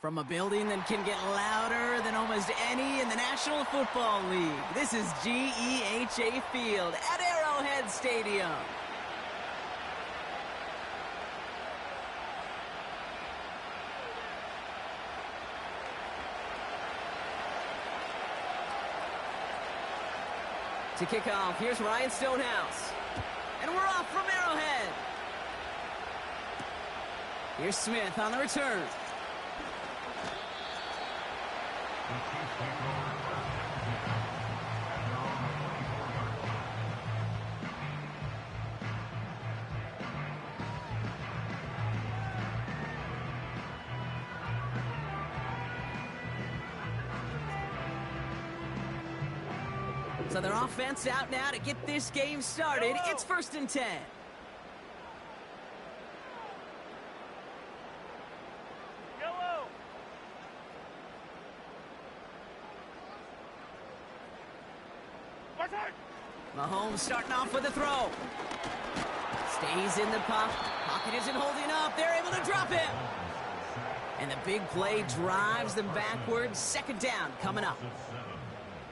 From a building that can get louder than almost any in the National Football League, this is GEHA Field at Arrowhead Stadium. To kick off, here's Ryan Stonehouse. And we're off from Arrowhead. Here's Smith on the return. So their offense out now to get this game started. It's 1st and 10. Yellow. Mahomes starting off with a throw. Stays in the pocket. Pocket isn't holding up. They're able to drop him. And the big play drives them backwards. 2nd down coming up.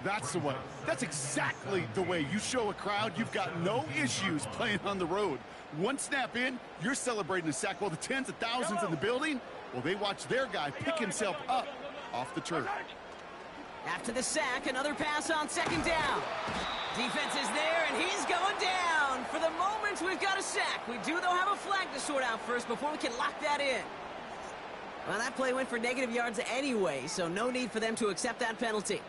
That's the way. That's exactly the way you show a crowd you've got no issues playing on the road. One snap in, you're celebrating a sack while the tens of thousands in the building, well, they watch their guy pick himself up off the turf. After the sack, another pass on 2nd down. Defense is there, and he's going down. For the moment, we've got a sack. We do, though, have a flag to sort out first before we can lock that in. Well, that play went for negative yards anyway, so no need for them to accept that penalty.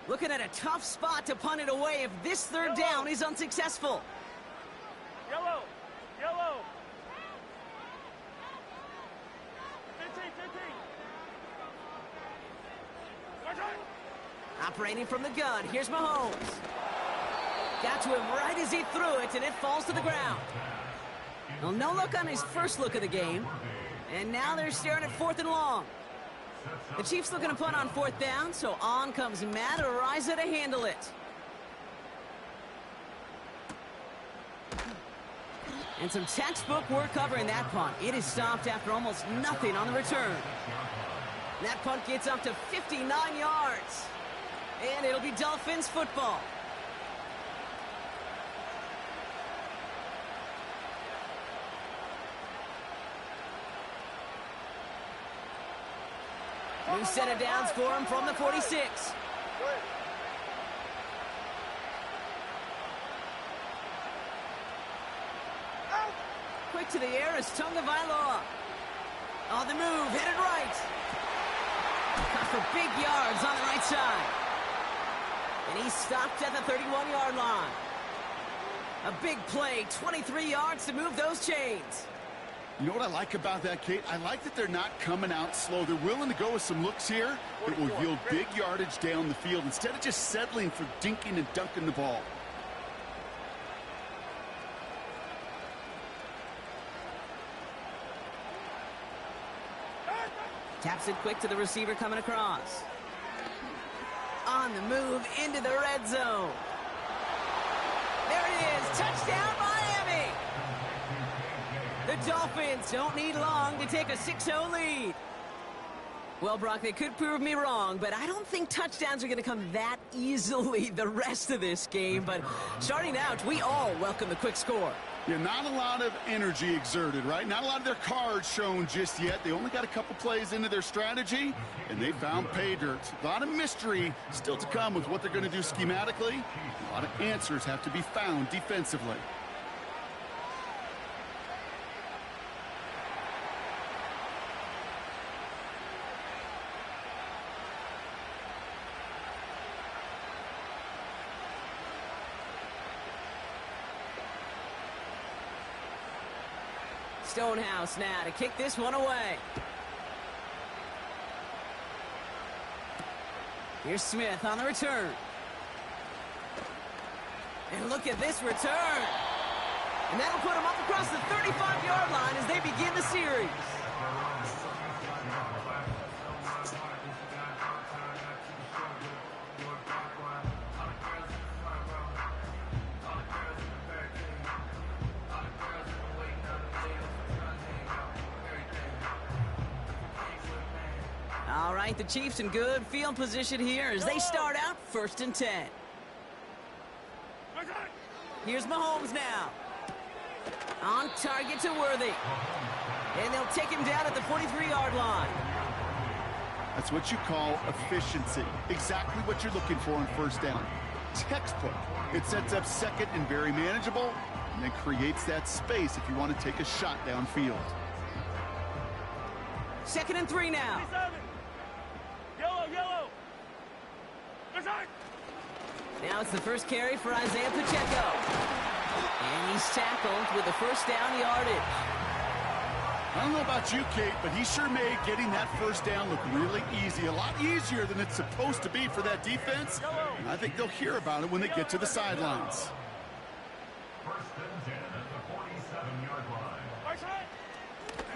Looking at a tough spot to punt it away if this 3rd down is unsuccessful. Yellow. Yellow. 15. Operating from the gun, here's Mahomes. Got to him right as he threw it, and it falls to the ground. Well, no look on his first look of the game. And now they're staring at 4th and long. The Chiefs looking to punt on 4th down, so on comes Matt Araiza to handle it. And some textbook work covering that punt. It is stopped after almost nothing on the return. That punt gets up to 59 yards. And it'll be Dolphins football. New set of downs for him from the 46. Quick to the air is Tonga Vailoa. On the move, headed right. Cut for big yards on the right side. And he's stopped at the 31-yard line. A big play, 23 yards to move those chains. You know what I like about that, Kate? I like that they're not coming out slow. They're willing to go with some looks here that will yield big yardage down the field instead of just settling for dinking and dunking the ball. Taps it quick to the receiver coming across. On the move into the red zone. There it is. Touchdown, Miami. The Dolphins don't need long to take a 6-0 lead. Well, Brock, they could prove me wrong, but I don't think touchdowns are going to come that easily the rest of this game. But starting out, we all welcome the quick score. Yeah, not a lot of energy exerted, right? Not a lot of their cards shown just yet. They only got a couple plays into their strategy, and they found pay dirt. A lot of mystery still to come with what they're going to do schematically. A lot of answers have to be found defensively. Stonehouse now to kick this one away. Here's Smith on the return. And look at this return. And that'll put him up across the 35-yard line as they begin the series. All right, the Chiefs in good field position here as they start out 1st and 10. Here's Mahomes now. On target to Worthy. And they'll take him down at the 43-yard line. That's what you call efficiency. Exactly what you're looking for on 1st down. Textbook. It sets up 2nd and very manageable, and then creates that space if you want to take a shot downfield. 2nd and 3 now. Yellow. Now it's the first carry for Isaiah Pacheco. And he's tackled with the 1st down yardage. I don't know about you, Kate, but he sure made getting that 1st down look really easy. A lot easier than it's supposed to be for that defense. And I think they'll hear about it when they get to the sidelines.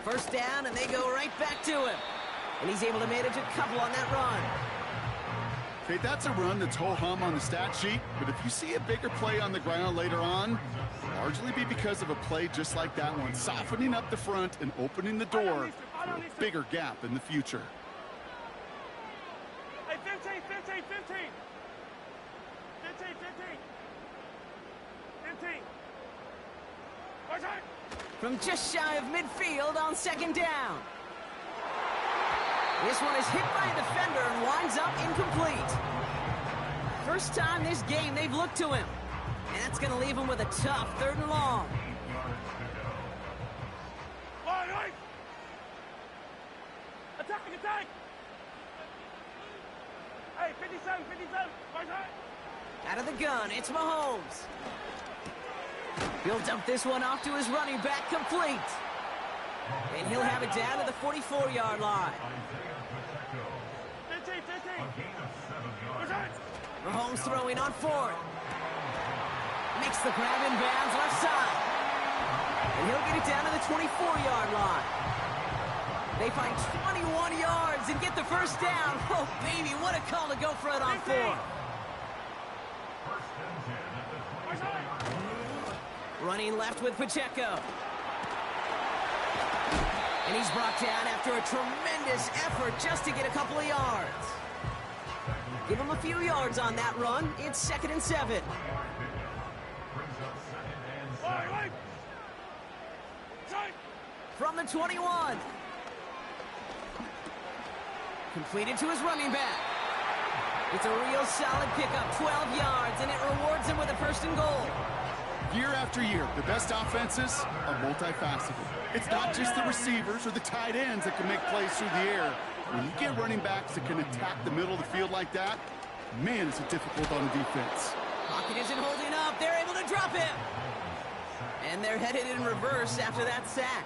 1st down, and they go right back to him. And he's able to manage a couple on that run. Okay, that's a run that's ho-hum on the stat sheet, but if you see a bigger play on the ground later on, largely be because of a play just like that one, softening up the front and opening the door for a bigger gap in the future. Hey, 15. From just shy of midfield on 2nd down. This one is hit by a defender and winds up incomplete. First time this game they've looked to him. And that's going to leave him with a tough 3rd and long. Attack! Hey, 57. Out of the gun, it's Mahomes. He'll dump this one off to his running back, complete. And he'll have it down to the 44-yard line. 15. Mahomes throwing on 4th. Makes the grab in bounds left side. And he'll get it down to the 24-yard line. They find 21 yards and get the 1st down. Oh, baby, what a call to go for it on 4th. Running left with Pacheco. And he's brought down after a tremendous effort just to get a couple of yards. Give him a few yards on that run. It's 2nd and 7. From the 21. Completed to his running back. It's a real solid pickup, 12 yards, and it rewards him with a 1st and goal. Year after year, the best offenses are multifaceted. It's not just the receivers or the tight ends that can make plays through the air. When you get running backs that can attack the middle of the field like that, man, is it difficult on the defense. Pocket isn't holding up. They're able to drop him. And they're headed in reverse after that sack.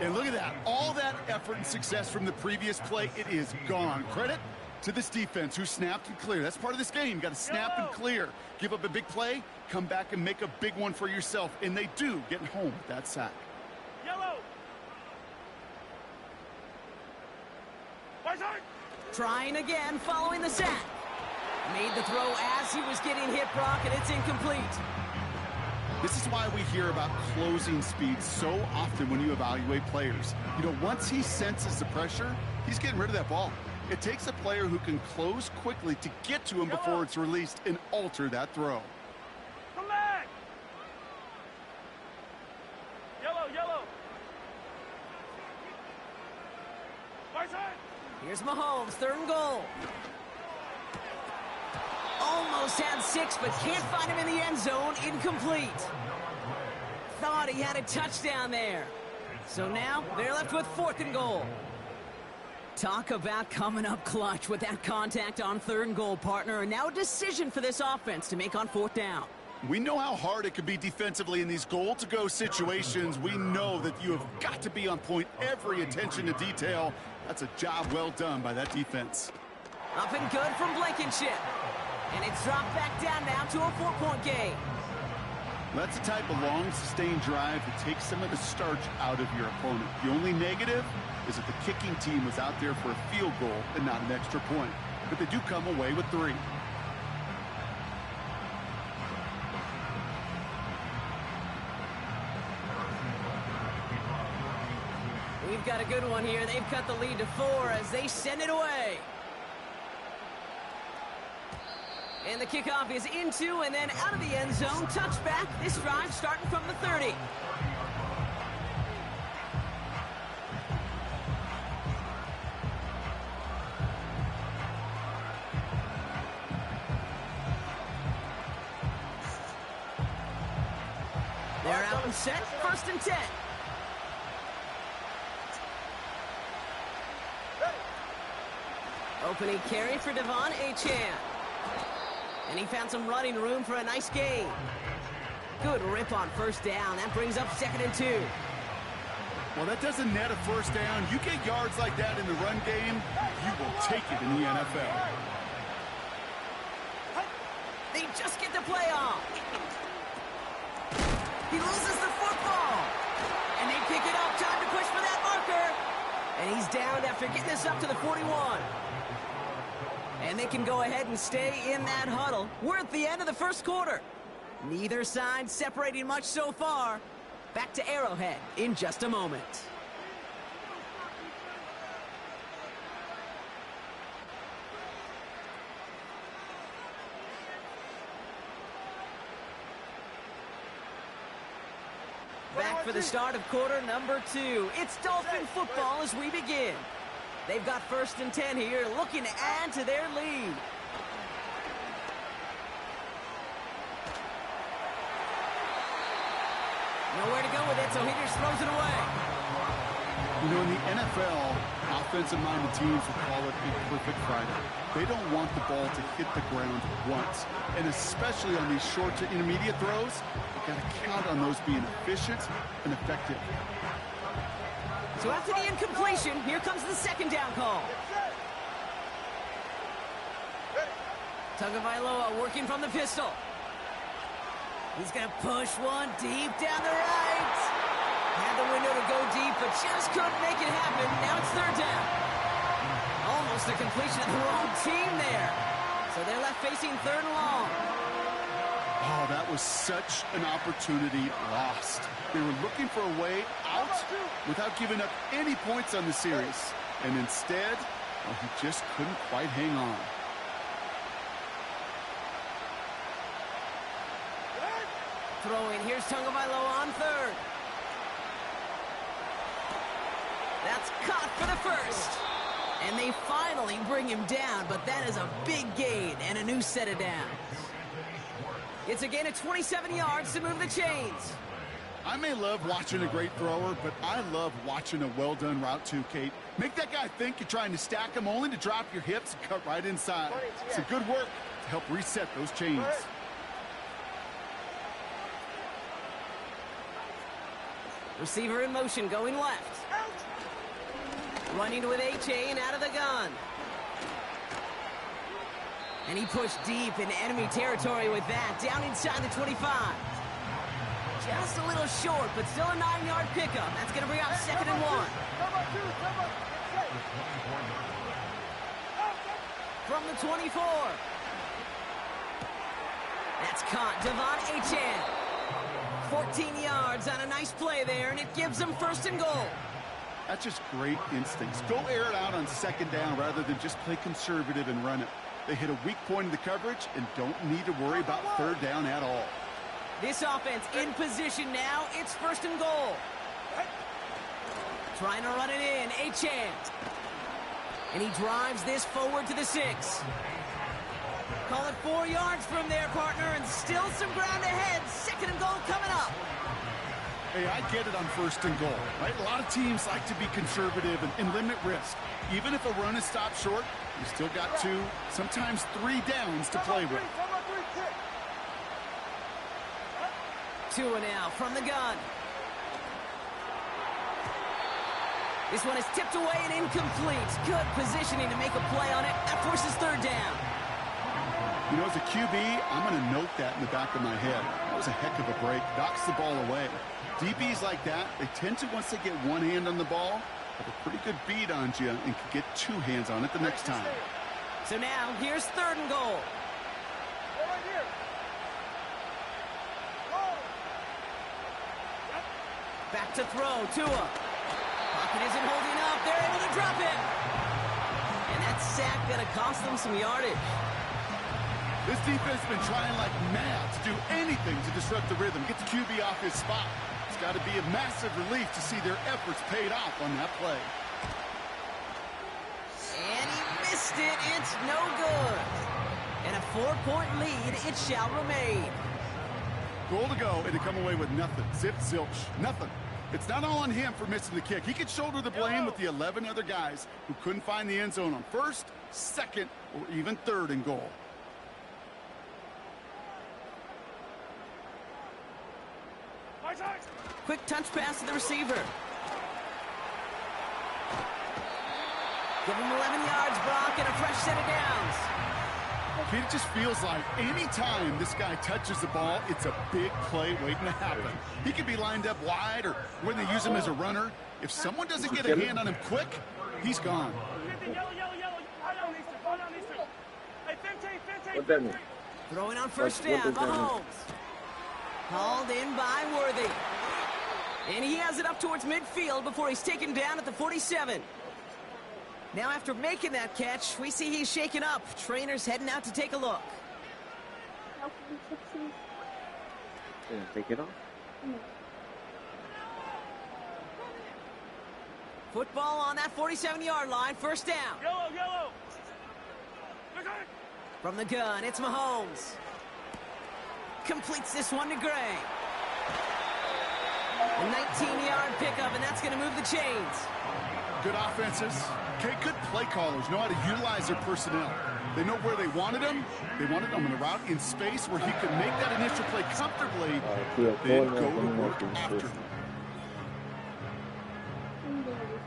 And look at that. All that effort and success from the previous play, it is gone. Credit to this defense who snapped and cleared. That's part of this game. You got to snap and clear. Give up a big play, come back and make a big one for yourself. And they do, getting home with that sack. Yellow. Trying again following the sack. Made the throw as he was getting hit, Brock, and it's incomplete. This is why we hear about closing speed so often when you evaluate players. You know, once he senses the pressure, he's getting rid of that ball. It takes a player who can close quickly to get to him before it's released and alter that throw. Come back. Yellow. Right side. Here's Mahomes, 3rd and goal. Almost had 6, but can't find him in the end zone. Incomplete. Thought he had a touchdown there. So now they're left with 4th and goal. Talk about coming up clutch with that contact on 3rd and goal, partner. And now a decision for this offense to make on 4th down. We know how hard it can be defensively in these goal-to-go situations. We know that you have got to be on point, every attention to detail. That's a job well done by that defense. Up and good from Blankenship. And it's dropped back down now to a 4-point game. That's the type of long, sustained drive that takes some of the starch out of your opponent. The only negative is that the kicking team was out there for a field goal and not an extra point. But they do come away with 3. We've we've got a good one here. They've cut the lead to 4 as they send it away. And the kickoff is into and then out of the end zone. Touchback. This drive starting from the 30. They're out and set. 1st and 10. Opening carry for Devon Achane. And he found some running room for a nice gain. Good rip on 1st down. That brings up 2nd and 2. Well, that doesn't net a 1st down. You get yards like that in the run game, you will take it in the NFL. They just get the play off. He loses the football. And they pick it up. Time to push for that marker. And he's down after getting this up to the 41. And they can go ahead and stay in that huddle. We're at the end of the 1st quarter. Neither side separating much so far. Back to Arrowhead in just a moment. Back for the start of quarter number 2. It's Dolphin football as we begin. They've got 1st and 10 here, looking to add to their lead. Nowhere to go with it, so he just throws it away. You know, in the NFL, offensive-minded teams will call it a perfect Friday. They don't want the ball to hit the ground once. And especially on these short to intermediate throws, you've got to count on those being efficient and effective. So after the incompletion, here comes the 2nd down call. Tagovailoa working from the pistol. He's going to push one deep down the right. Had the window to go deep, but just couldn't make it happen. Now it's 3rd down. Almost a completion of the wrong team there. So they're left facing 3rd and long. Oh, that was such an opportunity lost. They were looking for a way out without giving up any points on the series. And instead, well, he just couldn't quite hang on. Throwing, here's Tagovailoa on 3rd. That's caught for the 1st. And they finally bring him down, but that is a big gain and a new set of downs. It's a gain of 27 yards to move the chains. I may love watching a great thrower, but I love watching a well-done route too, Kate. Make that guy think you're trying to stack him only to drop your hips and cut right inside. It's a good work to help reset those chains. Receiver in motion going left. Running with Achane out of the gun. And he pushed deep into enemy territory with that. Down inside the 25. Just a little short, but still a 9-yard pickup. That's going to bring up 2nd and 1. From the 24. That's caught. Devon Achane. 14 yards on a nice play there, and it gives them 1st and goal. That's just great instincts. Go air it out on 2nd down rather than just play conservative and run it. They hit a weak point in the coverage and don't need to worry about 3rd down at all. This offense in position now. It's 1st and goal. Trying to run it in. Achane. And he drives this forward to the 6. Call it 4 yards from there, partner, and still some ground ahead. 2nd and goal coming up. Hey, I get it on 1st and goal, right? A lot of teams like to be conservative and limit risk. Even if a run is stopped short, you still got 2, sometimes 3 downs to play with. 2 and out from the gun. This one is tipped away and incomplete. Good positioning to make a play on it. That forces 3rd down. You know, as a QB, I'm going to note that in the back of my head. That was a heck of a break. Knocks the ball away. DBs like that, they tend to, once they get one hand on the ball, have a pretty good beat on you and can get 2 hands on it the next time. So now, here's 3rd and goal. Back to throw. Tua. pocket isn't holding up. They're able to drop it. And that sack going to cost them some yardage. This defense has been trying like mad to do anything to disrupt the rhythm, get the QB off his spot. It's got to be a massive relief to see their efforts paid off on that play. And he missed it. It's no good. And a 4-point lead, it shall remain. Goal to go, and to come away with nothing. Zip, zilch, nothing. It's not all on him for missing the kick. He could shoulder the blame with the 11 other guys who couldn't find the end zone on first, second, or even third and goal. Quick touch pass to the receiver. Give him 11 yards, Brock, and a fresh set of downs. It just feels like any time this guy touches the ball, it's a big play waiting to happen. He could be lined up wide, or when they use him as a runner, if someone doesn't get a hand on him quick, he's gone. What that mean? Throwing on first down, Mahomes. Called in by Worthy. And he has it up towards midfield before he's taken down at the 47. Now after making that catch, we see he's shaken up. Trainer's heading out to take a look. Yeah, take it off. Football on that 47-yard line, first down. Yellow. From the gun, it's Mahomes. Completes this one to Gray. A 19-yard pickup, and that's going to move the chains. Good offenses. Okay, good play callers know how to utilize their personnel. They know where they wanted him. They wanted him in a route in space where he could make that initial play comfortably, then go to work after.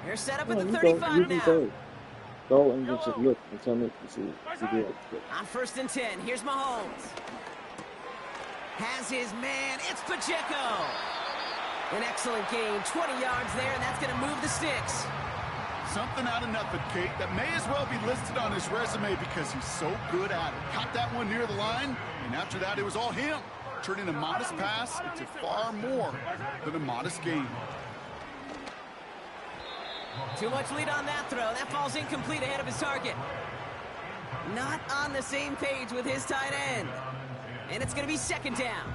They're set up at the 35 now. Go and just look and tell me to see it. On first and 10, here's Mahomes. Has his man, it's Pacheco. An excellent gain, 20 yards there, and that's going to move the sticks. Something out of nothing, Kate, that may as well be listed on his resume because he's so good at it. Caught that one near the line, and after that, it was all him. Turning a modest pass into far more than a modest gain. Too much lead on that throw. That falls incomplete ahead of his target. Not on the same page with his tight end. And it's going to be second down.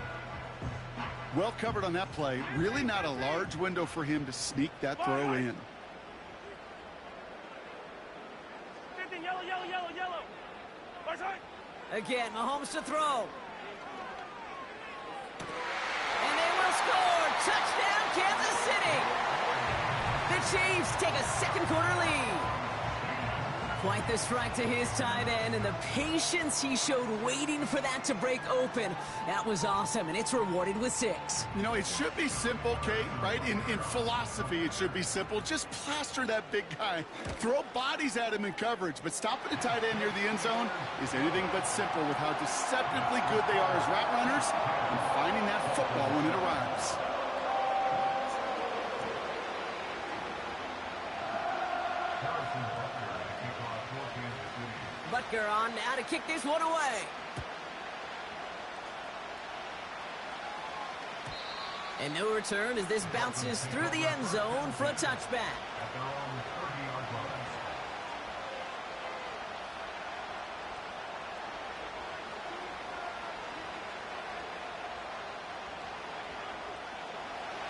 Well covered on that play. Really not a large window for him to sneak that throw in. Yellow. Again, Mahomes to throw. And they will score. Touchdown, Kansas City. The Chiefs take a second quarter lead. Quite the strike to his tight end, and the patience he showed waiting for that to break open. That was awesome, and it's rewarded with 6. You know, it should be simple, Kate, right? In philosophy, it should be simple. Just plaster that big guy. Throw bodies at him in coverage, but stopping the tight end near the end zone is anything but simple with how deceptively good they are as route runners and finding that football when it arrives. Butker on now to kick this one away. And no return as this bounces through the end zone for a touchback.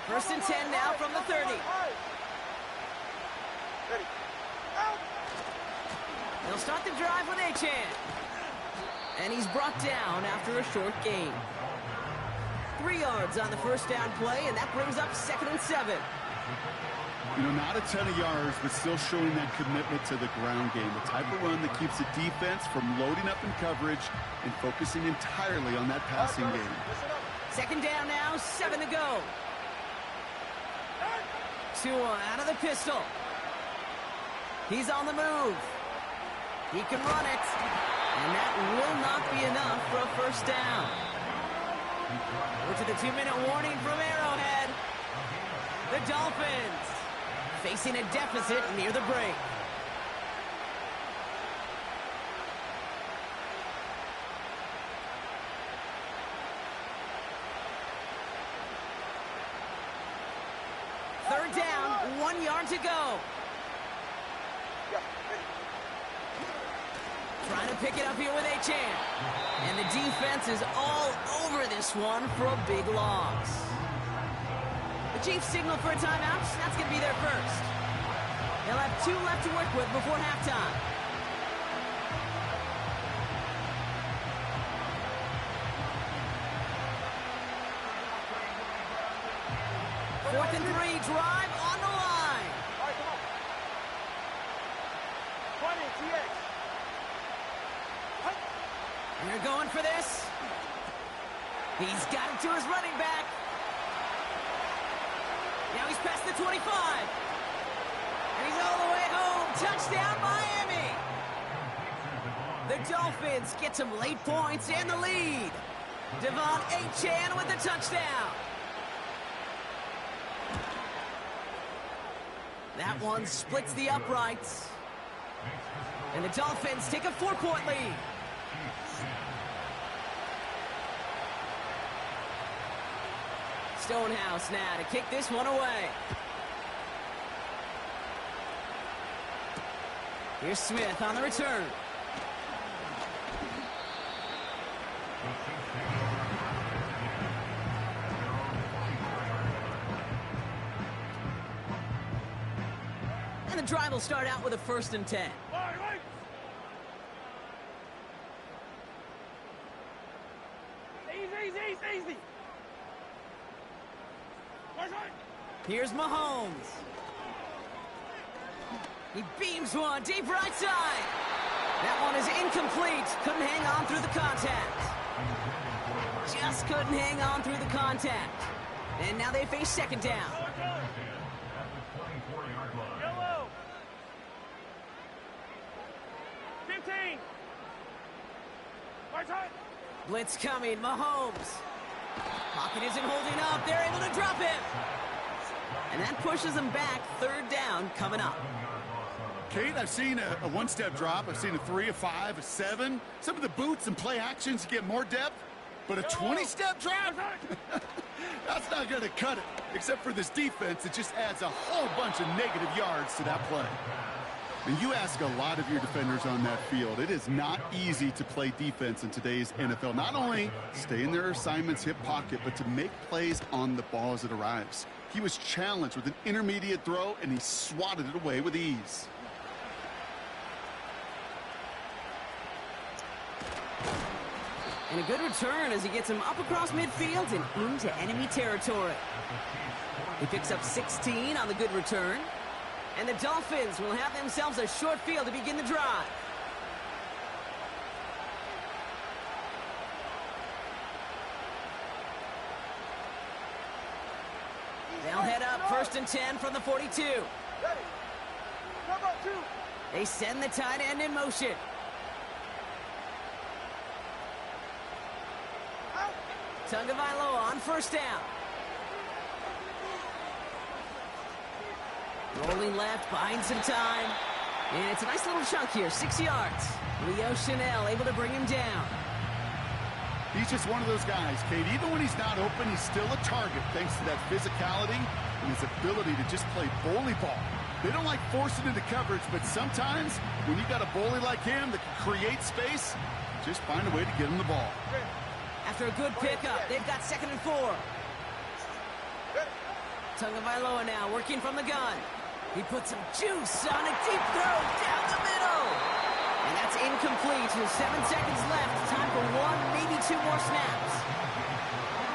First and 10 now from the 30. They'll start the drive with Achane. And he's brought down after a short gain. 3 yards on the first down play, and that brings up 2nd and 7. You know, not a ton of yards, but still showing that commitment to the ground game. The type of run that keeps the defense from loading up in coverage and focusing entirely on that passing game. 2nd down now, 7 to go. Tua out of the pistol. He's on the move. He can run it, and that will not be enough for a first down. We're to the 2-minute warning from Arrowhead. The Dolphins facing a deficit near the break. Third down, 1 1 yard to go. Trying to pick it up here with Achane. And the defense is all over this one for a big loss. The Chiefs signal for a timeout. That's going to be their first. They'll have 2 left to work with before halftime. Fourth and 3, drive on the line. All right, come on. 20, TX. And they're going for this. He's got it to his running back. Now he's past the 25. And he's all the way home. Touchdown, Miami. The Dolphins get some late points and the lead. Devon Achane with the touchdown. That one splits the uprights. And the Dolphins take a 4-point lead. Stonehouse now to kick this one away. Here's Smith on the return. And the drive will start out with a 1st and 10. Right. Easy. Right. Here's Mahomes. He beams one deep right side. That one is incomplete. Couldn't hang on through the contact. Just couldn't hang on through the contact. And now they face 2nd down. Yellow. 15. Right side. Blitz coming, Mahomes. Pocket isn't holding up. They're able to drop him. And that pushes them back. 3rd down coming up. Kate, I've seen a 1-step drop. I've seen a 3, a 5, a 7. Some of the boots and play actions get more depth. But a 20-step drop? That's not going to cut it. Except for this defense, it just adds a whole bunch of negative yards to that play. And you ask a lot of your defenders on that field. It is not easy to play defense in today's NFL. Not only stay in their assignment's hip pocket, but to make plays on the ball as it arrives. He was challenged with an intermediate throw, and he swatted it away with ease. And a good return as he gets him up across midfield and into enemy territory. He picks up 16 on the good return. And the Dolphins will have themselves a short field to begin the drive. They'll head up 1st and 10 from the 42. They send the tight end in motion. Tagovailoa on 1st down. Rolling left, buying some time. And it's a nice little chunk here, 6 yards. Leo Chanel able to bring him down. He's just one of those guys, Kate. Even when he's not open, he's still a target thanks to that physicality and his ability to just play bully ball. They don't like forcing into coverage, but sometimes when you got a bully like him that can create space, just find a way to get him the ball. After a good pickup, they've got 2nd and 4. Tagovailoa now working from the gun. He puts some juice on a deep throw down the middle. And that's incomplete with 7 seconds left. Time for 1, maybe 2 more snaps.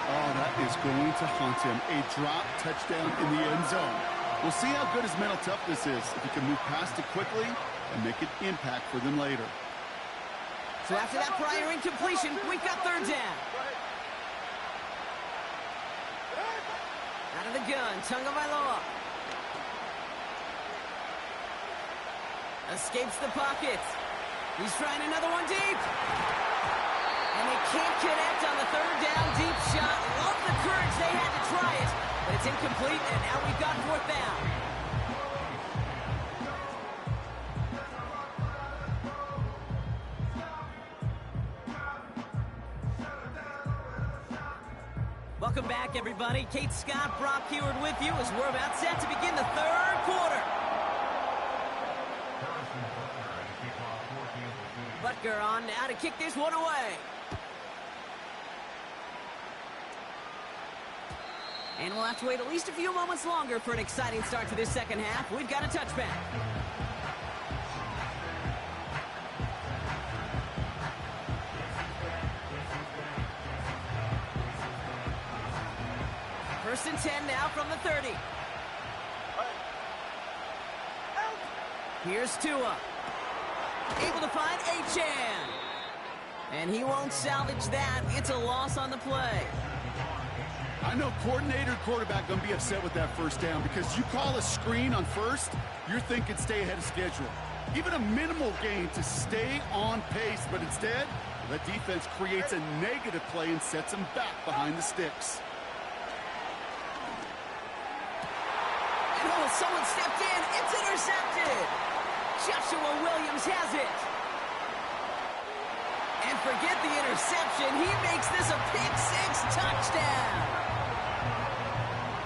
Oh, that is going to haunt him. A drop touchdown in the end zone. We'll see how good his mental toughness is if he can move past it quickly and make an impact for them later. So after that prior incompletion, we've got 3rd down. Out of the gun, Tagovailoa. Escapes the pocket. He's trying another one deep. And they can't connect on the 3rd down deep shot. Love the courage they had to try it. But it's incomplete, and now we've got 4th down. Welcome back, everybody. Kate Scott, Brock Heward with you as we're about set to begin the third quarter. Butker on now to kick this one away. And we'll have to wait at least a few moments longer for an exciting start to this second half. We've got a touchback. First and 10 now from the 30. Here's Tua. Able to find Achane. And he won't salvage that. It's a loss on the play. I know coordinator quarterback going to be upset with that first down because you call a screen on first, you're thinking stay ahead of schedule. Even a minimal gain to stay on pace, but instead, that defense creates a negative play and sets them back behind the sticks. And oh, someone stepped in. It's intercepted. Joshua Williams has it. And forget the interception. He makes this a pick-6 touchdown.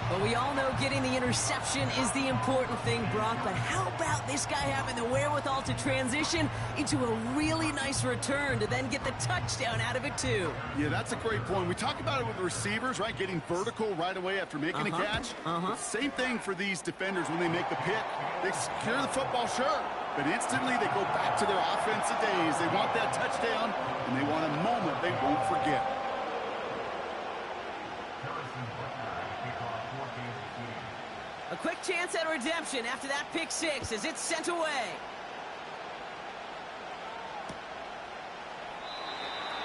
But we all know getting the interception is the important thing, Brock. But how about this guy having the wherewithal to transition into a really nice return to then get the touchdown out of it, too? Yeah, that's a great point. We talk about it with receivers, right? Getting vertical right away after making a catch. Same thing for these defenders when they make a pick. They secure the football, sure. But instantly they go back to their offensive days. They want that touchdown, and they want a moment they won't forget. A quick chance at redemption after that pick-6 as it's sent away.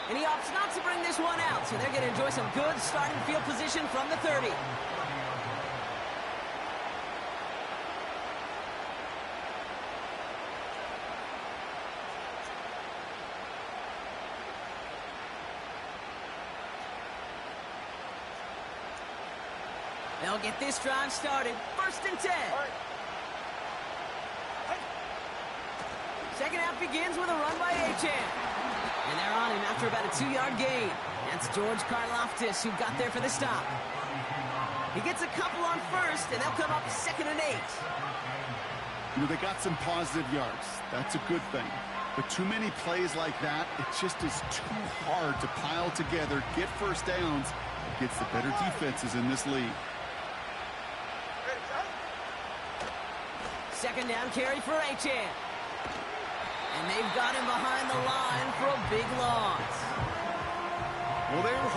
And he opts not to bring this one out, so they're going to enjoy some good starting field position from the 30. They'll get this drive started. First and 10. Second half begins with a run by Achane. And they're on him after about a 2-yard gain. That's George Karlaftis who got there for the stop. He gets a couple on first, and they'll come up 2nd and 8. You know, they got some positive yards. That's a good thing. But too many plays like that, it just is too hard to pile together, get first downs against the better defenses in this league. Second down carry for Achane. And they've got him behind the line for a big loss. Well, they were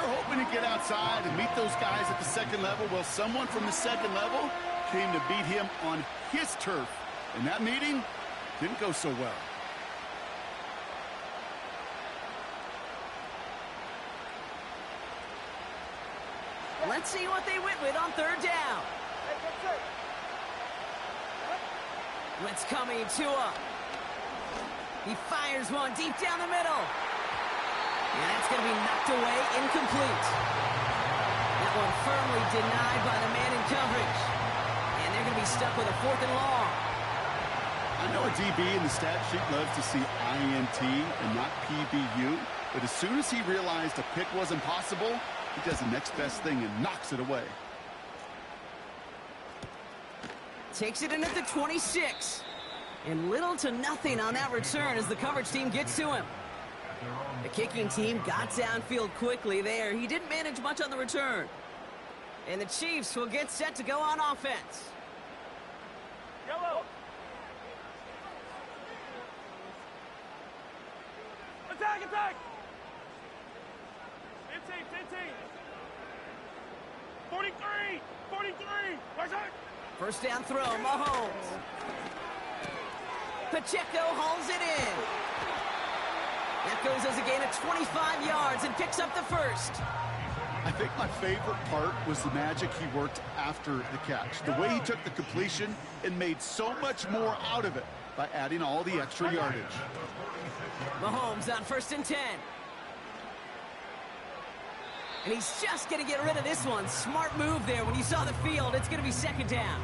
hoping to get outside and meet those guys at the second level. Well, someone from the second level came to beat him on his turf. And that meeting didn't go so well. Let's see what they went with on third down. Blitz coming, Tua. He fires one deep down the middle. And that's going to be knocked away, incomplete. That one firmly denied by the man in coverage. And they're going to be stuck with a 4th and long. I know a DB in the stat sheet loves to see INT and not PBU. But as soon as he realized a pick wasn't possible, he does the next best thing and knocks it away. Takes it in at the 26. And little to nothing on that return as the coverage team gets to him. The kicking team got downfield quickly there. He didn't manage much on the return. And the Chiefs will get set to go on offense. Yellow. Attack, attack. 15, 15. 43, 43. Watch out. First down throw, Mahomes. Pacheco hauls it in. That goes as a gain of 25 yards and picks up the first. I think my favorite part was the magic he worked after the catch. The way he took the completion and made so much more out of it by adding all the extra yardage. Mahomes on 1st and 10. And he's just going to get rid of this one. Smart move there. When you saw the field, it's going to be 2nd down.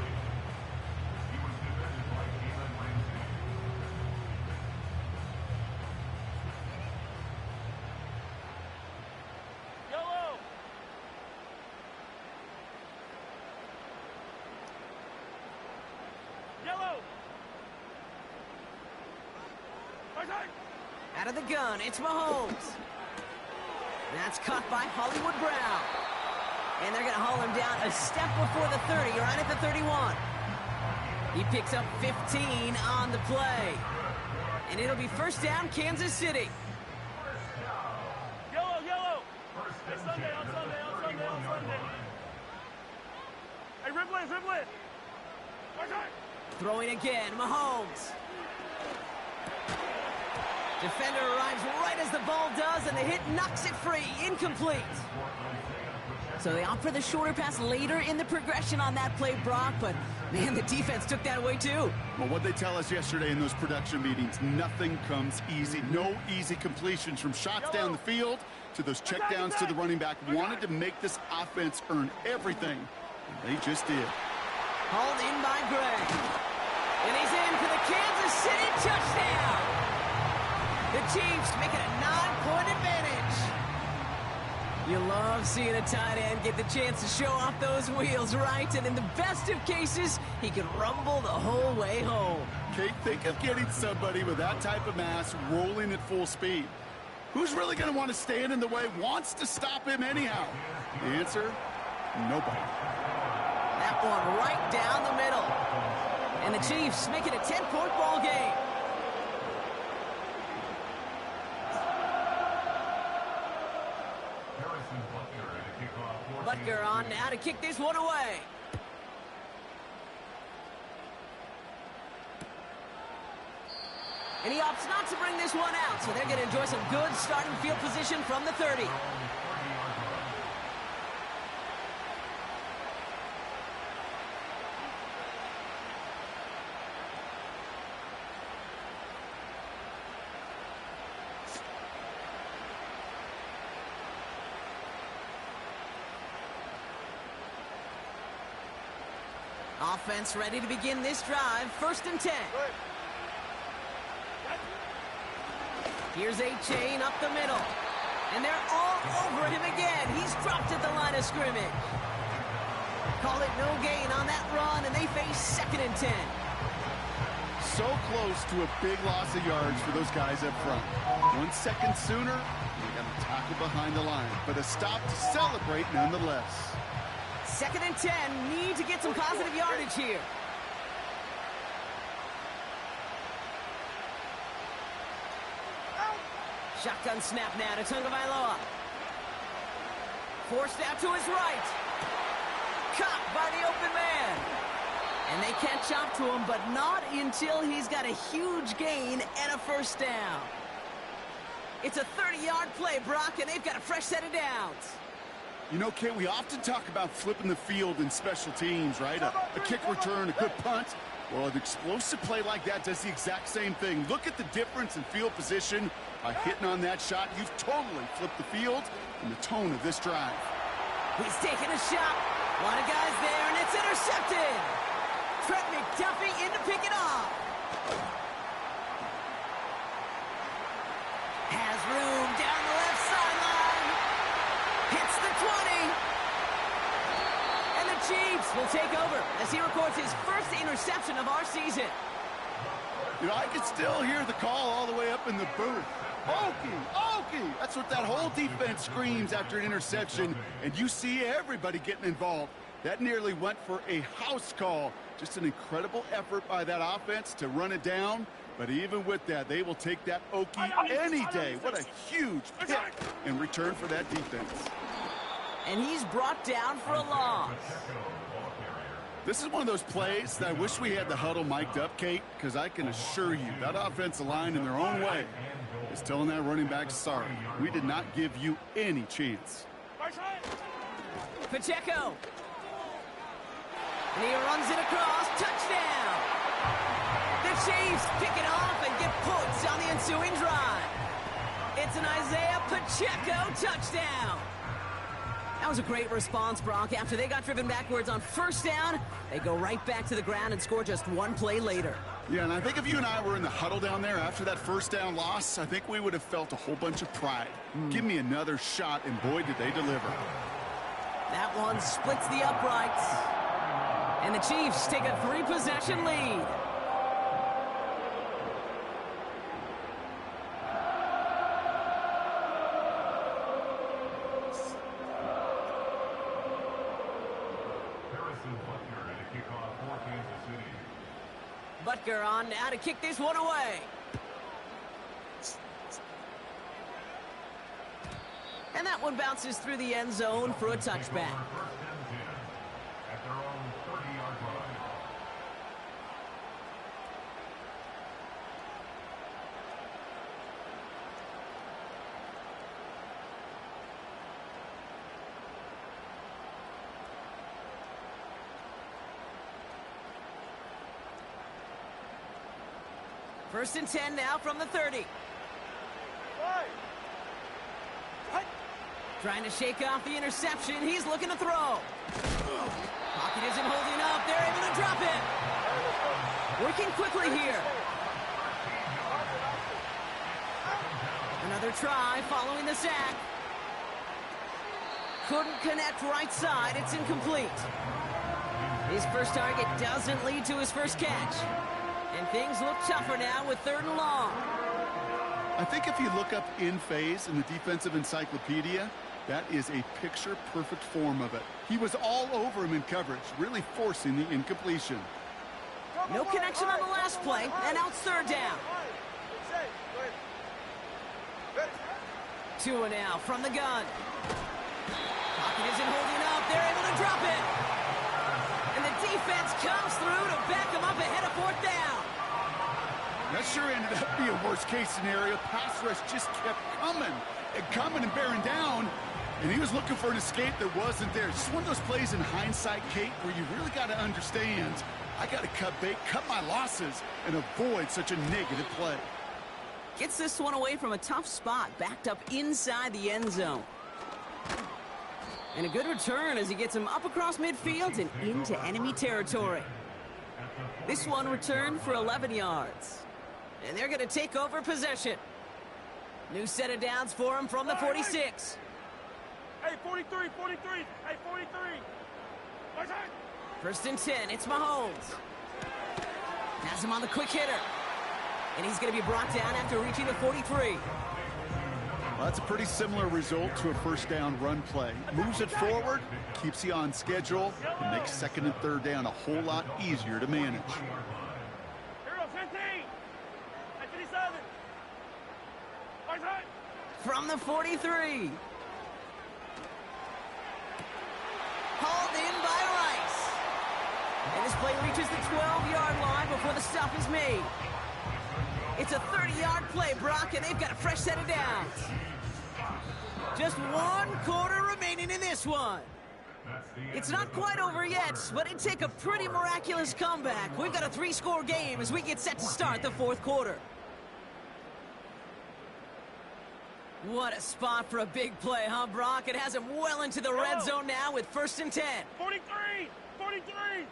Yellow. Right side. Out of the gun, it's Mahomes. That's caught by Hollywood Brown. And they're going to haul him down a step before the 30, right at the 31. He picks up 15 on the play. And it'll be first down, Kansas City. Yellow, yellow. Hey, Sunday, on Sunday, on Sunday, on Sunday. Hey, Ripley, Ripley. Right side. Throwing again, Mahomes. Defender arrives right as the ball does, and the hit knocks it free. Incomplete. So they opt for the shorter pass later in the progression on that play, Brock, but man, the defense took that away too. Well, what they tell us yesterday in those production meetings, nothing comes easy. No easy completions from shots down the field to those checkdowns to the running back. Wanted to make this offense earn everything, and they just did. Hauled in by Gray. And he's in for the Kansas City touchdown. The Chiefs make it a 9-point advantage. You love seeing a tight end get the chance to show off those wheels, right? And in the best of cases, he can rumble the whole way home. Kate, think of getting somebody with that type of mass rolling at full speed. Who's really going to want to stand in the way, wants to stop him anyhow? The answer, nobody. That one right down the middle. And the Chiefs make it a 10-point ball game. Butker on now to kick this one away. And he opts not to bring this one out, so they're going to enjoy some good starting field position from the 30. Offense ready to begin this drive. 1st and 10. Here's A-Chain up the middle. And they're all over him again. He's dropped at the line of scrimmage. Call it no gain on that run, and they face 2nd and 10. So close to a big loss of yards for those guys up front. 1 second sooner, they got to tackle behind the line. But a stop to celebrate nonetheless. 2nd and 10, need to get some positive yardage here. Shotgun snap now to Tagovailoa. Forced out to his right. Caught by the open man. And they catch up to him, but not until he's got a huge gain and a 1st down. It's a 30-yard play, Brock, and they've got a fresh set of downs. You know, Kate, we often talk about flipping the field in special teams, right? A kick return, a good punt. Well, an explosive play like that does the exact same thing. Look at the difference in field position. By hitting on that shot, you've totally flipped the field and the tone of this drive. He's taking a shot. A lot of guys there, and it's intercepted. Trent McDuffie in to pick it off. Has room down the left sideline. Hits the 20. And the Chiefs will take over as he records his 1st interception of our season. You know, I can still hear the call all the way up in the booth. Okie, Okie! That's what that whole defense screams after an interception, and you see everybody getting involved. That nearly went for a house call. Just an incredible effort by that offense to run it down, but even with that, they will take that Okie any day. What a huge pick in return for that defense. And he's brought down for a loss. This is one of those plays that I wish we had the huddle mic'd up, Kate, because I can assure you that offensive line in their own way is telling that running back, sorry, we did not give you any chance. Pacheco. And he runs it across. Touchdown. The Chiefs pick it off and get points on the ensuing drive. It's an Isaiah Pacheco touchdown. That was a great response, Brock. After they got driven backwards on 1st down, they go right back to the ground and score just 1 play later. Yeah, and I think if you and I were in the huddle down there after that 1st down loss, I think we would have felt a whole bunch of pride. Give me another shot, and boy, did they deliver. That one splits the uprights. And the Chiefs take a 3-possession lead. Butker on now to kick this one away. And that one bounces through the end zone for a touchback. At their own 30-yard line. First and 10 now from the 30. Trying to shake off the interception. He's looking to throw. Pocket isn't holding up. They're able to drop it. Working quickly here. Another try following the sack. Couldn't connect right side. It's incomplete. His first target doesn't lead to his first catch. And things look tougher now with 3rd and long. I think if you look up in phase in the defensive encyclopedia, that is a picture-perfect form of it. He was all over him in coverage, really forcing the incompletion. No connection on the last play, and now it's 3rd down. 2 now from the gun. Pocket isn't holding up. They're able to drop it. And the defense comes through to back him up ahead of 4th down. That sure ended up being a worst-case scenario. Pass rush just kept coming and bearing down. And he was looking for an escape that wasn't there. Just one of those plays in hindsight, Kate, where you really got to understand, I got to cut bait, cut my losses, and avoid such a negative play. Gets this one away from a tough spot, backed up inside the end zone. And a good return as he gets him up across midfield and into enemy territory. This one returned for 11 yards. And they're going to take over possession. New set of downs for him from the 46. Hey, 43, 43. Hey, 43. First and 10, it's Mahomes. Has him on the quick hitter. And he's going to be brought down after reaching the 43. Well, that's a pretty similar result to a first down run play. Moves it forward, keeps you on schedule, and makes 2nd and 3rd down a whole lot easier to manage. Here goes 15. At 57. From the 43. Hauled in by Rice. And this play reaches the 12-yard line before the stop is made. It's a 30-yard play, Brock, and they've got a fresh set of downs. Just 1 quarter remaining in this one. It's not quite over yet, but it'd take a pretty miraculous comeback. We've got a 3-score game as we get set to start the 4th quarter. What a spot for a big play, huh, Brock? It has him well into the red zone now with 1st and 10. 43! 43!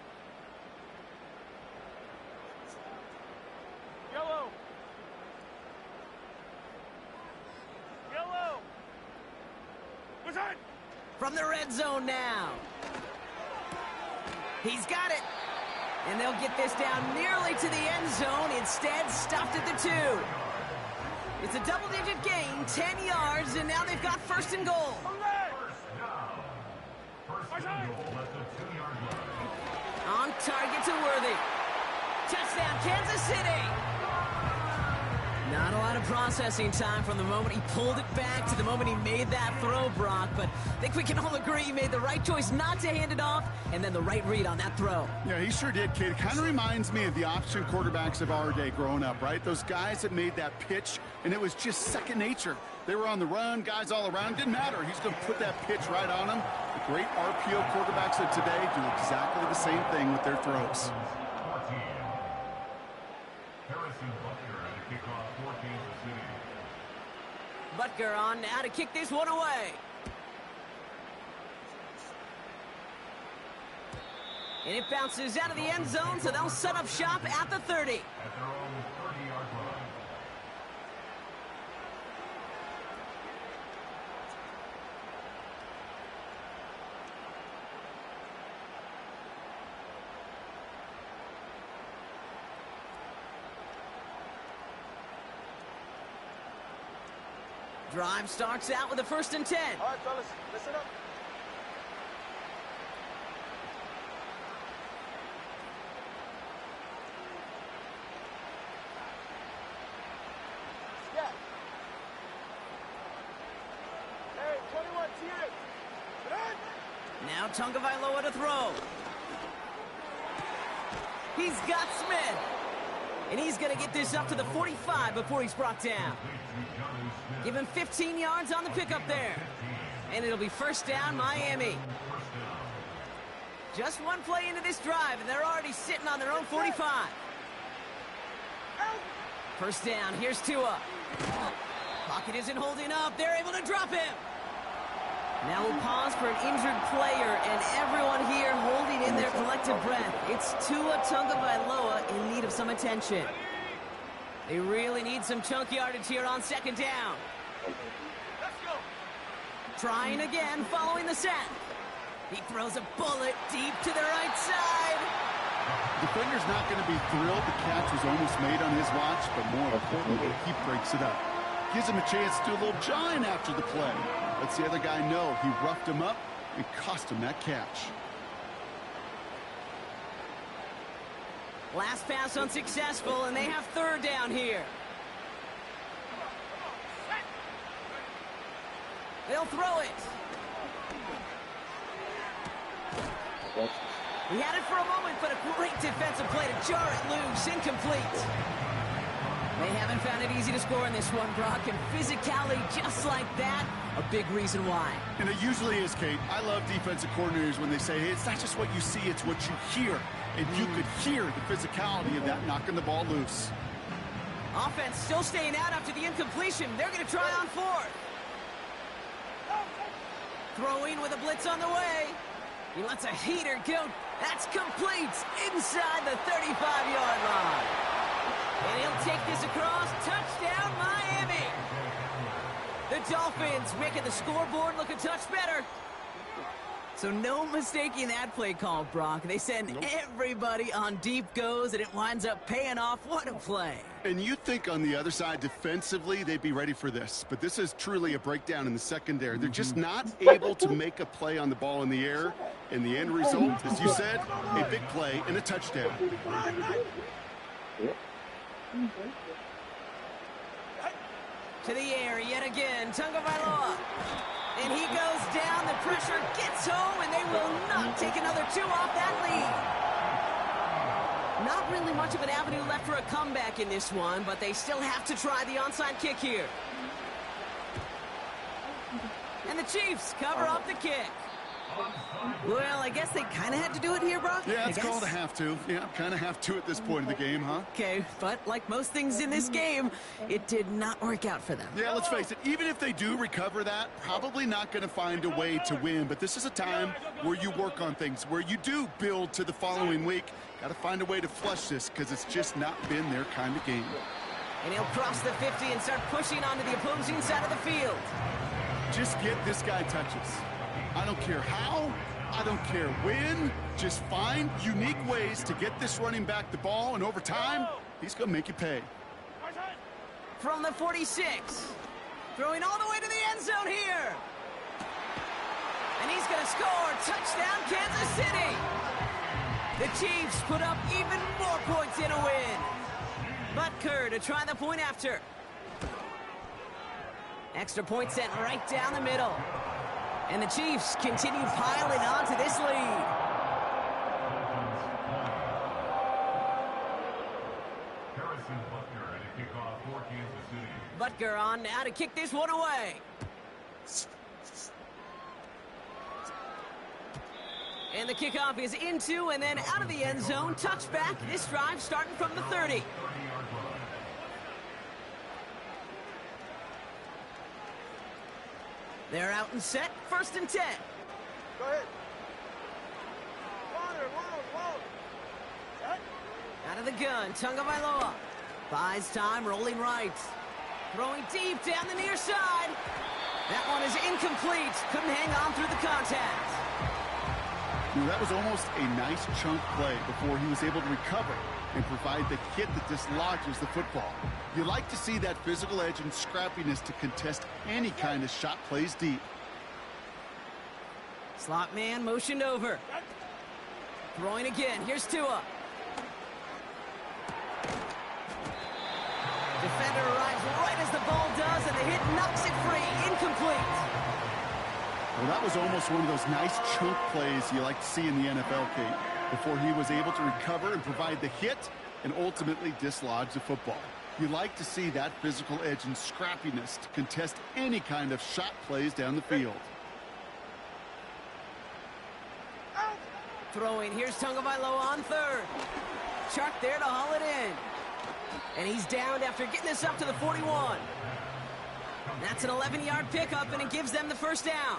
Yellow! Yellow! What's that? From the red zone now. He's got it. And they'll get this down nearly to the end zone. Instead, stopped at the 2. It's a double-digit gain, 10 yards, and now they've got 1st and goal. On target to Worthy. Touchdown, Kansas City. Not a lot of processing time from the moment he pulled it back to the moment he made that throw, Brock. But I think we can all agree he made the right choice not to hand it off, and then the right read on that throw. Yeah, he sure did, kid. It kind of reminds me of the option quarterbacks of our day growing up, right? Those guys that made that pitch, and it was just second nature. They were on the run, guys all around. Didn't matter. He's going to put that pitch right on them. The great RPO quarterbacks of today do exactly the same thing with their throws. Butker on now to kick this one away. And it bounces out of the end zone, so they'll set up shop at the 30. At their own 30-yard line. Drive starts out with a 1st and 10. All right, fellas, listen up. Tagovailoa to throw. He's got Smith. And he's going to get this up to the 45 before he's brought down. Give him 15 yards on the pickup there. And it'll be first down, Miami. Just one play into this drive, and they're already sitting on their own 45. First down, here's Tua. Pocket isn't holding up. They're able to drop him. Now we'll pause for an injured player, and everyone here holding in their collective breath. It's Tua Tagovailoa in need of some attention. They really need some chunk yardage here on second down. Trying again, following the sack. He throws a bullet deep to the right side. Defender's not going to be thrilled the catch was almost made on his watch, but more importantly, he breaks it up. Gives him a chance to do a little giant after the play. Lets the other guy know he roughed him up and cost him that catch. Last pass unsuccessful, and they have third down here. They'll throw it. He had it for a moment, but a great defensive play to jar it loose. Incomplete. They haven't found it easy to score in this one, Brock, and physicality just like that, a big reason why. And it usually is, Kate. I love defensive coordinators when they say, hey, it's not just what you see, it's what you hear. And you could hear the physicality of that knocking the ball loose. Offense still staying out after the incompletion. They're going to try on fourth. Throwing with a blitz on the way. He lets a heater go. That's complete inside the 35-yard line. And he'll take this across. Touchdown, Miami. The Dolphins making the scoreboard look a touch better. So no mistaking that play call, Brock. They send everybody on deep goes, and it winds up paying off. What a play. And you'd think on the other side, defensively, they'd be ready for this. But this is truly a breakdown in the secondary. They're just not able to make a play on the ball in the air. And the end result, as you said, a big play and a touchdown. To the air yet again, Tagovailoa. And he goes down, the pressure gets home, and they will not take another two off that lead. Not really much of an avenue left for a comeback in this one, but they still have to try the onside kick here. And the Chiefs cover up the kick. Well, I guess they kind of had to do it here, Brock. Yeah, it's called a have to. Yeah, kind of have to at this point in the game, huh? Okay, but like most things in this game, it did not work out for them. Yeah, let's face it, even if they do recover that, probably not going to find a way to win. But this is a time where you work on things, where you do build to the following week. Got to find a way to flush this because it's just not been their kind of game. And he'll cross the 50 and start pushing onto the opposing side of the field. Just get this guy touches. I don't care how, I don't care when, just find unique ways to get this running back the ball, and over time, he's going to make you pay. From the 46, throwing all the way to the end zone here. And he's going to score. Touchdown, Kansas City. The Chiefs put up even more points in a win. Butker to try the point after. Extra point sent right down the middle. And the Chiefs continue piling on to this lead. Harrison Butker at a kickoff for Kansas City. Butker on now to kick this one away. And the kickoff is into and then out of the end zone. Touchback. This drive starting from the 30. They're out and set. First and 10. Go ahead. Out of the gun, Tagovailoa. Buys time, rolling right. Throwing deep down the near side. That one is incomplete. Couldn't hang on through the contact. That was almost a nice chunk play before he was able to recover and provide the hit that dislodges the football. You like to see that physical edge and scrappiness to contest any kind of shot plays deep. Slot man motioned over. Throwing again. Here's Tua. Defender arrives right as the ball does, and the hit knocks it free. Incomplete. Well, that was almost one of those nice chunk plays you like to see in the NFL, Kate, before he was able to recover and provide the hit and ultimately dislodge the football. You like to see that physical edge and scrappiness to contest any kind of shot plays down the field. Throwing, here's Tagovailoa on third. Chark there to haul it in. And he's downed after getting this up to the 41. That's an 11-yard pickup, and it gives them the first down.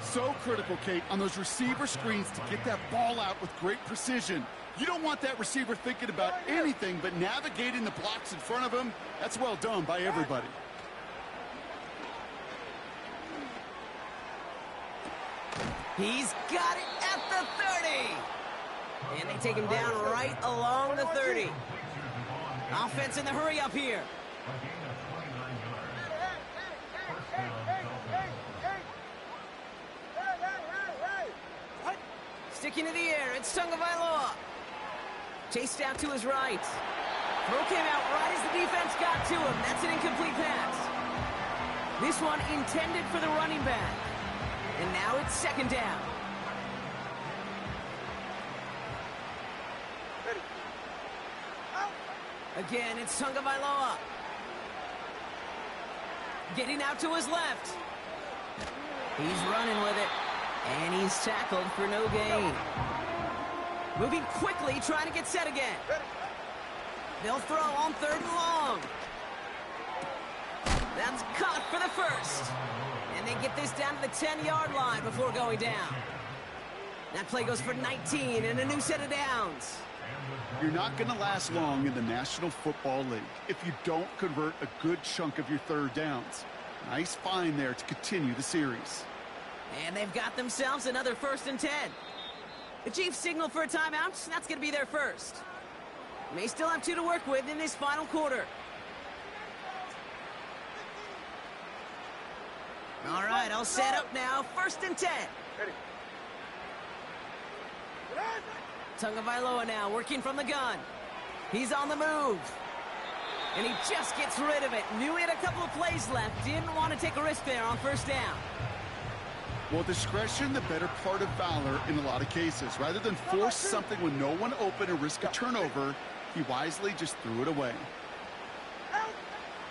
So critical, Kate, on those receiver screens to get that ball out with great precision. You don't want that receiver thinking about anything but navigating the blocks in front of him. That's well done by everybody. He's got it at the 30. And they take him down right along the 30. Offense in the hurry up here. Sticking to the air, it's Tagovailoa. Chased out to his right. Throw came out right as the defense got to him. That's an incomplete pass. This one intended for the running back. And now it's second down. Again, it's Tagovailoa. Getting out to his left. He's running with it. And he's tackled for no gain. Moving quickly, trying to get set again. They'll throw on third and long. That's caught for the first. And they get this down to the 10-yard line before going down. That play goes for 19 and a new set of downs. You're not going to last long in the National Football League if you don't convert a good chunk of your third downs. Nice find there to continue the series. And they've got themselves another 1st and 10. The Chiefs signal for a timeout. That's going to be their first. May still have 2 to work with in this final quarter. All right, I'll set up now. 1st and 10. Tagovailoa now working from the gun. He's on the move. And he just gets rid of it. Knew he had a couple of plays left. Didn't want to take a risk there on 1st down. Well, discretion, the better part of valor in a lot of cases. Rather than force something with no one open and risk a turnover, he wisely just threw it away.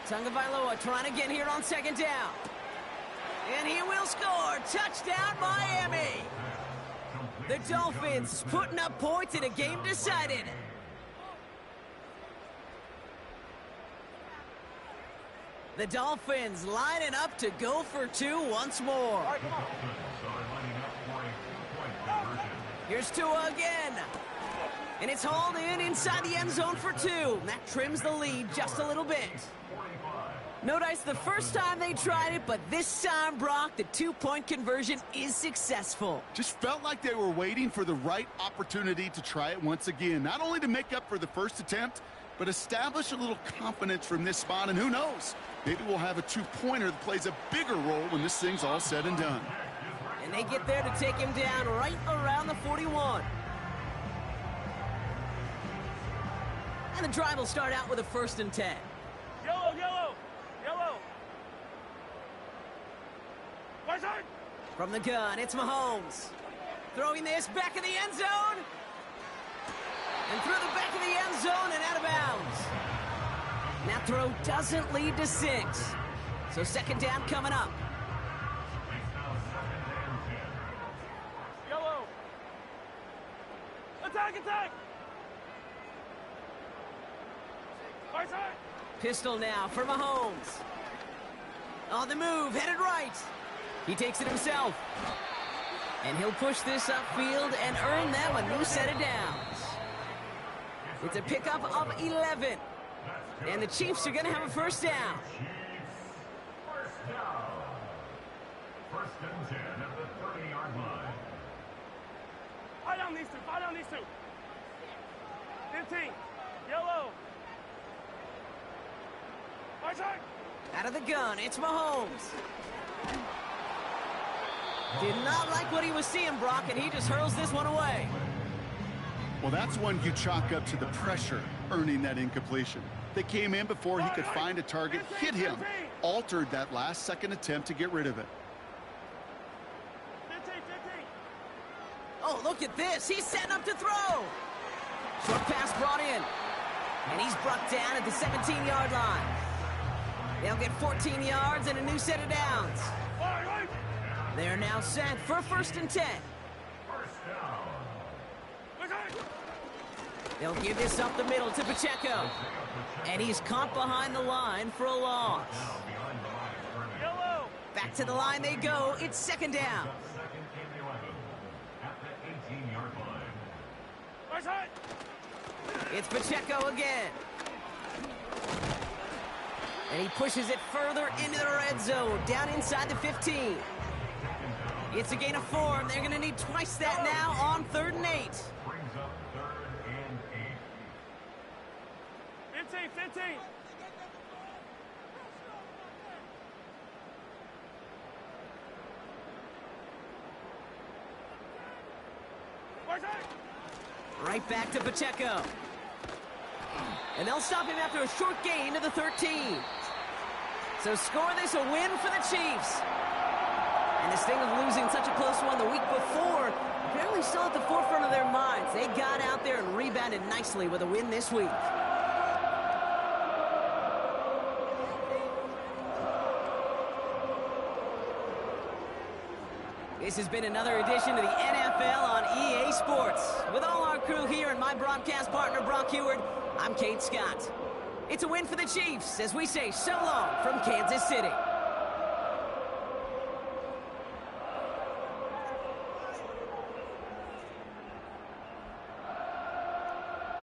Tagovailoa trying to get here on 2nd down. And he will score. Touchdown, Miami. The Dolphins putting up points in a game decided. The Dolphins lining up to go for 2 once more. Here's Tua again. And it's hauled in inside the end zone for 2. And that trims the lead just a little bit. No dice the first time they tried it, but this time, Brock, the 2-point conversion is successful. Just felt like they were waiting for the right opportunity to try it once again. Not only to make up for the first attempt, but establish a little confidence from this spot. And who knows, maybe we'll have a 2-pointer that plays a bigger role when this thing's all said and done. And they get there to take him down right around the 41. And the drive will start out with a 1st and 10. Yellow, yellow, yellow. Right side. From the gun, it's Mahomes. Throwing this back in the end zone. And through the back of the end zone and out of bounds. That throw doesn't lead to 6. So 2nd down coming up. Yellow. Attack, attack. Right side. Pistol now for Mahomes. On the move, headed right. He takes it himself. And he'll push this upfield and earn them a new set of downs. It's a pickup of 11. And the Chiefs are going to have a 1st down. First down. 1st and 10 at the 30-yard line. Fight on these 2. Fight on these 2. 15. Yellow. Right side. Out of the gun, it's Mahomes. Did not like what he was seeing, Brock, and he just hurls this one away. Well, that's one you chalk up to the pressure earning that incompletion. They came in before he could find a target, hit him, altered that last-second attempt to get rid of it. look at this. He's setting up to throw. Short pass brought in. And he's brought down at the 17-yard line. They'll get 14 yards and a new set of downs. They're now set for 1st and 10. They'll give this up the middle to Pacheco. And he's caught behind the line for a loss. Back to the line they go. It's 2nd down. It's Pacheco again. And he pushes it further into the red zone, down inside the 15. It's a gain of 4, and they're going to need twice that now on 3rd and 8. Brings up 3rd and 8. 15. Right back to Pacheco. And they'll stop him after a short gain to the 13. So score this a win for the Chiefs. And this thing of losing such a close one the week before, apparently still at the forefront of their minds. They got out there and rebounded nicely with a win this week. This has been another edition of the NFL on EA Sports. With all our crew here and my broadcast partner, Brock Heward, I'm Kate Scott. It's a win for the Chiefs as we say so long from Kansas City.